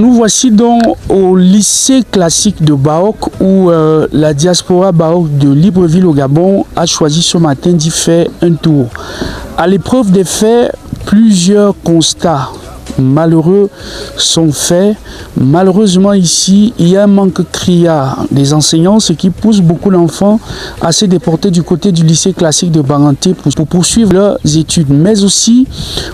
Nous voici donc au lycée classique de Baok où la diaspora Baok de Libreville au Gabon a choisi ce matin d'y faire un tour. À l'épreuve des faits, plusieurs constats malheureux sont faits. Malheureusement ici, il y a un manque criard des enseignants, ce qui pousse beaucoup d'enfants à se déporter du côté du lycée classique de Baranté pour poursuivre leurs études. Mais aussi,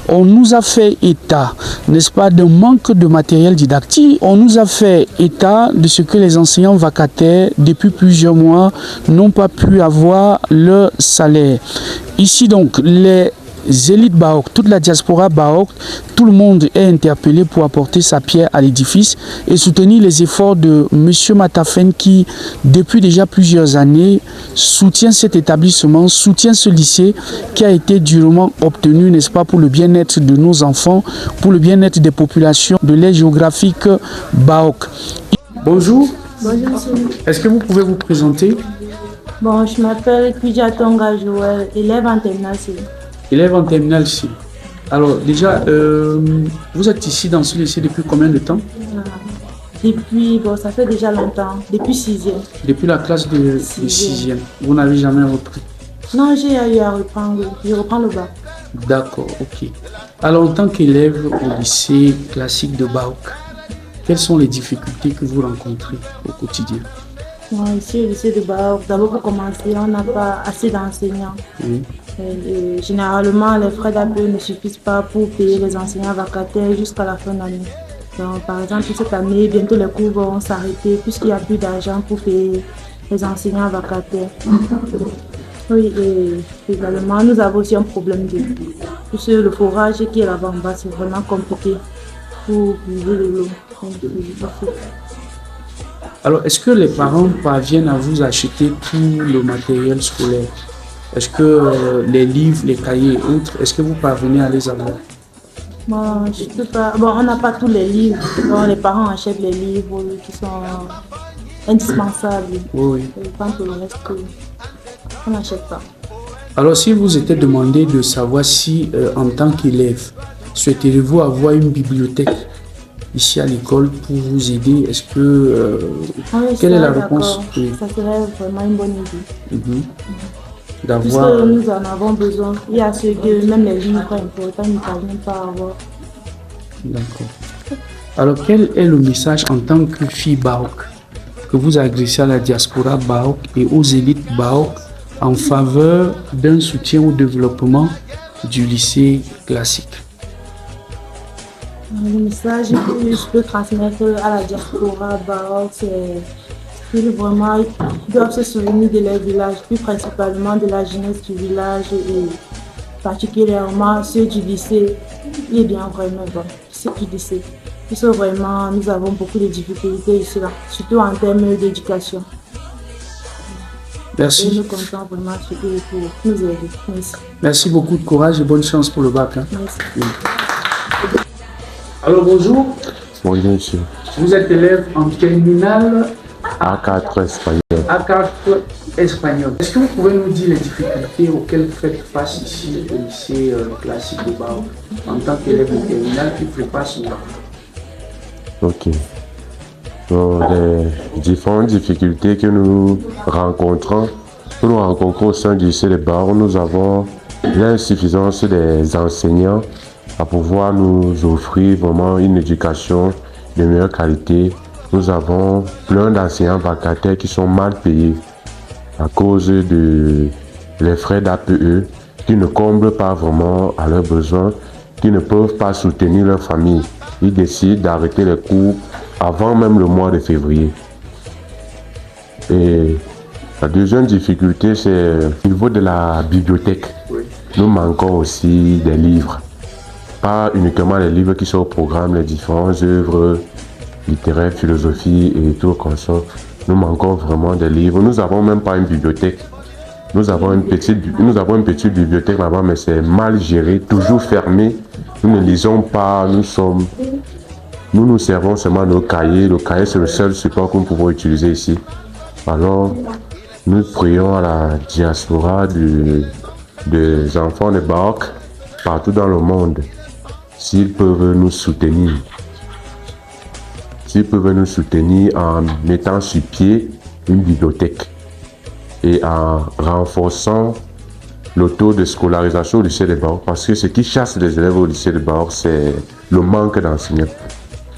on nous a fait état, n'est-ce pas, d'un manque de matériel didactique. On nous a fait état de ce que les enseignants vacataires, depuis plusieurs mois, n'ont pas pu avoir leur salaire. Ici donc, les élites Baok, toute la diaspora Baok, tout le monde est interpellé pour apporter sa pierre à l'édifice et soutenir les efforts de M. Matafen qui, depuis déjà plusieurs années, soutient cet établissement, soutient ce lycée qui a été durement obtenu, n'est-ce pas, pour le bien-être de nos enfants, pour le bien-être des populations de l'aire géographique Baok. Bonjour. Bonjour, monsieur. Est-ce que vous pouvez vous présenter? Bon, je m'appelle Koudia Tonga Joël, élève en terminale C. Élève en terminale C. Alors déjà, vous êtes ici dans ce lycée depuis combien de temps? Depuis, bon, ça fait déjà longtemps, depuis 6e. Depuis la classe de 6e. Vous n'avez jamais repris? Non, j'ai eu à reprendre, je reprends le bac. D'accord, ok. Alors en tant qu'élève au lycée classique de Baok, quelles sont les difficultés que vous rencontrez au quotidien? Bon, ici au lycée de Baok, d'abord pour commencer, on n'a pas assez d'enseignants. Oui. Et généralement, les frais d'APE ne suffisent pas pour payer les enseignants vacataires jusqu'à la fin d'année. Donc, par exemple, cette année, bientôt les cours vont s'arrêter puisqu'il n'y a plus d'argent pour payer les enseignants vacataires. Oui, et également, nous avons aussi un problème de puisque le forage qui est là-bas en bas, c'est vraiment compliqué pour vider de l'eau. Alors, est-ce que les parents parviennent à vous acheter tout le matériel scolaire? Est-ce que les livres, les cahiers et autres, est-ce que vous parvenez à les avoir? Bon, je peux pas. Bon, on n'a pas tous les livres. Donc, les parents achètent les livres qui sont indispensables. Oui. Et quant au reste, on n'achète pas. Alors, si vous était demandé de savoir si, en tant qu'élève, souhaiteriez-vous avoir une bibliothèque ici à l'école pour vous aider, est-ce que... Oui, quelle est la réponse? Oui. Ça serait vraiment une bonne idée. Puisque D'avoir... nous en avons besoin. Il y a ceux que même les livres importants ne parviennent pas à avoir. D'accord. Alors, quel est le message en tant que fille Baok que vous adressez à la diaspora Baok et aux élites Baok en faveur d'un soutien au développement du lycée classique? Le message que je peux transmettre à la diaspora Baok, c'est que vraiment ils doivent se souvenir de leur village, plus principalement de la jeunesse du village et particulièrement ceux du lycée. Il est bien vraiment bon, ceux du lycée. Parce que vraiment, nous avons beaucoup de difficultés ici, là, surtout en termes d'éducation. Merci. Et nous comptons vraiment sur eux pour nous aider. Merci. Merci beaucoup de courage et bonne chance pour le bac. Merci. Oui. Alors bonjour. Bonjour monsieur. Vous êtes élève en terminale A4 espagnol. A4 espagnol. Est-ce que vous pouvez nous dire les difficultés auxquelles vous faites face ici au lycée classique de Baok en tant qu'élève en terminale qui prépare son bac? Ok. Bon, les différentes difficultés que nous rencontrons au sein du lycée de Baok, nous avons l'insuffisance des enseignants à pouvoir nous offrir vraiment une éducation de meilleure qualité. Nous avons plein d'enseignants vacataires qui sont mal payés à cause de les frais d'APE qui ne comblent pas vraiment à leurs besoins, qui ne peuvent pas soutenir leur famille. Ils décident d'arrêter les cours avant même le mois de février. Et la deuxième difficulté, c'est au niveau de la bibliothèque. Nous manquons aussi des livres. Pas uniquement les livres qui sont au programme, les différentes œuvres littéraires, philosophie et tout comme ça. Nous manquons vraiment des livres. Nous n'avons même pas une bibliothèque. Nous avons une petite bibliothèque là-bas, mais c'est mal géré, toujours fermé. Nous ne lisons pas, nous nous servons seulement de nos cahiers. Le cahier, c'est le seul support que nous pouvons utiliser ici. Alors, nous prions à la diaspora des enfants de Baok partout dans le monde s'ils peuvent nous soutenir. s'ils peuvent nous soutenir en mettant sur pied une bibliothèque et en renforçant le taux de scolarisation au lycée de Baoc, parce que ce qui chasse les élèves au lycée de Baoc, c'est le manque d'enseignants.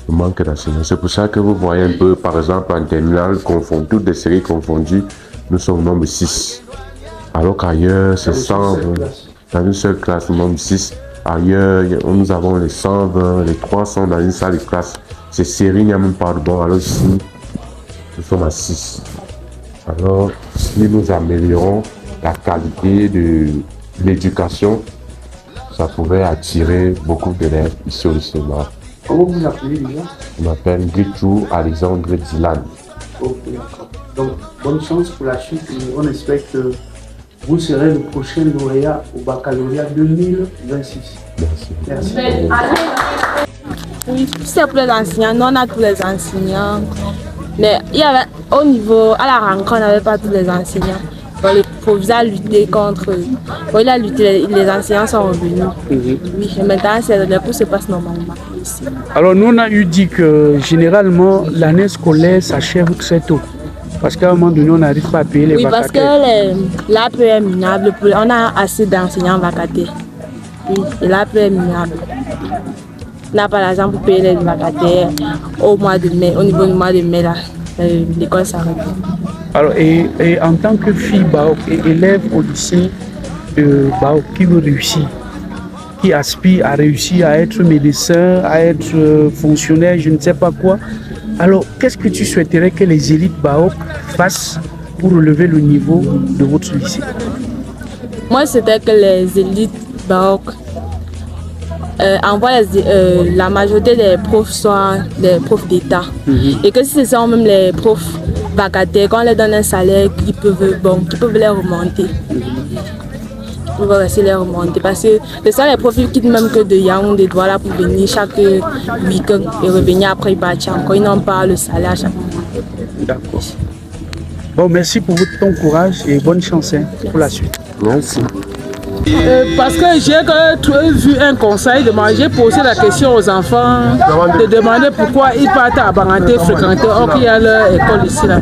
Le manque d'enseignants. C'est pour ça que vous voyez un peu, par exemple, en terminale, toutes les séries confondues, nous sommes au nombre 6. Alors qu'ailleurs, c'est 120. Dans une seule classe, nombre 6. Ailleurs, nous avons les 120, les 300 dans une salle de classe. Ces séries, il n'y a même pas de bon. Alors ici, nous sommes à 6. Alors, si nous améliorons la qualité de l'éducation, ça pourrait attirer beaucoup d'élèves ici au lycée Baoc. Comment vous appelez déjà? Je m'appelle Grichou Alexandre Dylan. Ok, d'accord. Donc, bonne chance pour la suite et on espère que vous serez le prochain lauréat au baccalauréat 2026. Merci. Merci. Oui, c'est pour les enseignants. Nous, on a tous les enseignants. Mais il y avait, au niveau, à la rencontre, on n'avait pas tous les enseignants. Bon, le proviseur a lutté contre eux. Bon, il a lutté, les enseignants sont revenus. Oui, et maintenant, les cours se passent normalement ici. Alors nous on a eu dit que généralement l'année scolaire s'achève très tôt. Parce qu'à un moment donné on n'arrive pas à payer les vacataires. Oui, parce que l'APE est minable. On a assez d'enseignants vacataires. Oui, et l'APE est minable. On n'a pas l'argent pour payer les vacataires au mois de mai. Au niveau du mois de mai, là, l'école s'arrête. Alors, et en tant que fille Baoc et élève au lycée de Baoc qui veut réussir, qui aspire à réussir à être médecin, à être fonctionnaire, je ne sais pas quoi, alors qu'est-ce que tu souhaiterais que les élites Baoc fassent pour relever le niveau de votre lycée? Moi, c'était que les élites Baoc envoient la majorité des profs soient des profs d'État. Et que si ce sont même les profs vacataires, qu'on leur donne un salaire qui peuvent les remonter. Ils peuvent rester les remonter. Parce que ce sont les profs qui quittent même que de Yaoundé, voilà, pour venir chaque week-end et revenir après ils partent encore. Ils n'ont pas le salaire à chaque moment. D'accord. Bon, merci pour ton courage et bonne chance pour la suite. Merci. Parce que j'ai vu un conseil de manger, posé la question aux enfants de demander pourquoi ils partent à Banganté fréquenter, or qu'il y a leur école ici. Là.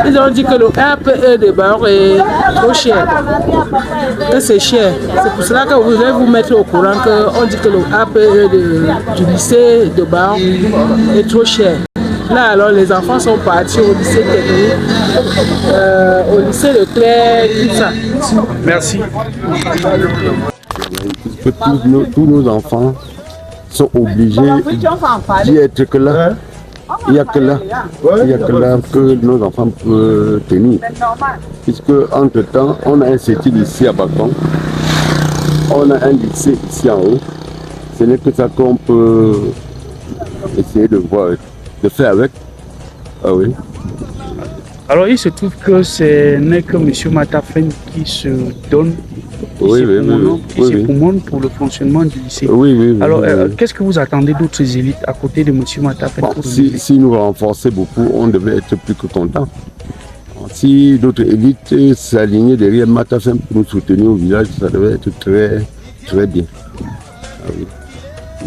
Ils ont dit que le RPE de Baoc est trop cher, que c'est cher. C'est pour cela que vous voulez vous mettre au courant qu'on dit que le RPE du lycée de Baoc est trop cher. Là, alors, les enfants sont partis au lycée technique, au lycée Leclerc, tout ça. Merci. Tous nos enfants sont obligés d'y être que là. Il n'y a que là. Il n'y a que là que nos enfants peuvent tenir. Puisque, entre-temps, on a un CETI ici à Bacon. On a un lycée ici en haut. Ce n'est que ça qu'on peut essayer de voir. De faire avec. Ah oui. Alors il se trouve que ce n'est que M. Matafen qui se donne, qui se promonne pour le fonctionnement du lycée. Alors qu'est-ce que vous attendez d'autres élites à côté de M. Matafen? Si nous renforçons beaucoup, on devait être plus que contents. Si d'autres élites s'alignaient derrière Matafen pour nous soutenir au village, ça devait être très, très bien. Ah oui.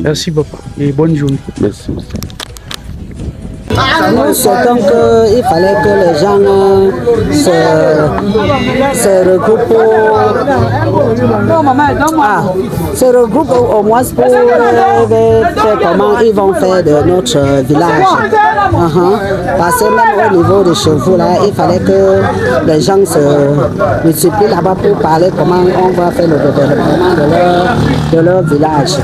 Merci papa et bonne journée. Merci. Nous souhaitons qu'il fallait que les gens se regroupent au moins pour faire comment ils vont faire de notre village. Parce que même au niveau de chez vous, là, il fallait que les gens se multiplient là-bas pour parler comment on va faire le développement de leur village.